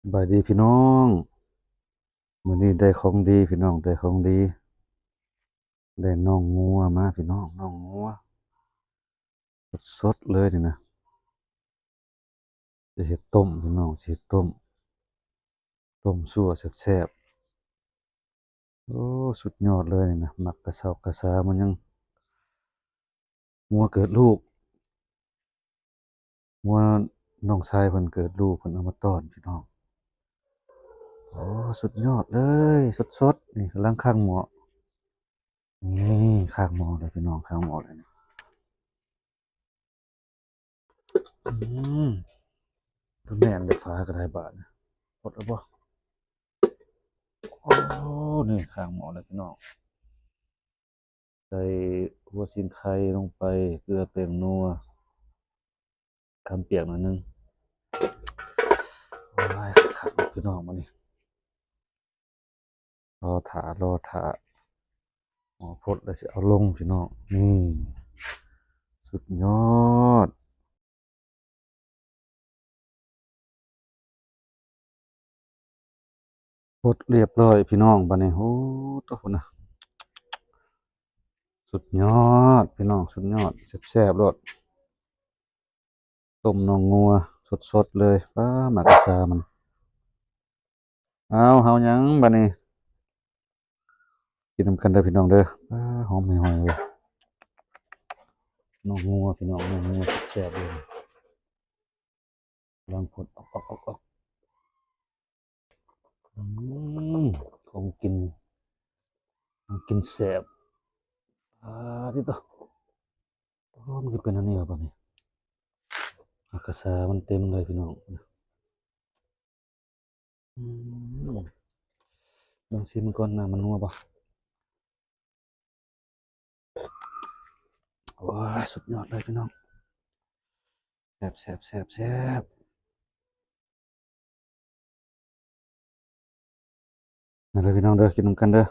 สบายดีพี่น้องมื้อนี้ได้ของดีพี่น้องได้ของดีได้น่องงัวมาพี่น้องน่องงัวสดๆเลยนี่นะสิเฮ็ดต้มพี่น้องสิเฮ็ดต้มซั่วแซ่บๆโอ้สุดยอดเลยนี่นะมักกะเซากะซามันยังงัวเกิดลูกงัวน้องชายเพิ่นเกิดลูกเพิ่นเอามาต้อนพี่น้องโอ้สุดยอดเลยสดๆนี่กำลังข้างหม้อนี่ข้างหม้อเลยพี่น้องข้างหม้อเลยนี่อืมคือแม่นได้ฟ้าก็ได้บาดนะหมดแล้วบ่ โอ้นี่ข้างหม้อเลยพี่น้องใส่หัวซีนไข่ลงไปเกลือแป้งนัวคำเปียกหน่อยหนึงโอ้ยคักๆพี่น้องมานี่รอถ่าหมอพดแล้วสิเอาลงพี่น้องนี่สุดยอดพดเรียบร้อยพี่น้องบัดนี้โอ้ตัวพุ่นน่ะสุดยอดพี่น้องสุดยอดแซ่บๆโลดต้มน่องงัวสดๆเลยป๊าหมักกะซามันเอาเฮาหยังบัดนี้กินนำกันเด้อพี่น้องเด้อป๊าหอมห่วยๆเว้ย น่องงัวพี่น้องน่องงัวแซ่บเลยลองผดออกอืมของกินแซ่บที่ตัวโอ้มันจะเป็นอันนี้เหรอป่ะเนี่ยอากาศามันเต็มเลยพี่น้องอืมลองชิมก่อนนะมันนัวป่ะว้าสุดยอดเลยพี่น้องแซ่บนั่นเลยพี่น้องเด้อกินนำกันเด้อ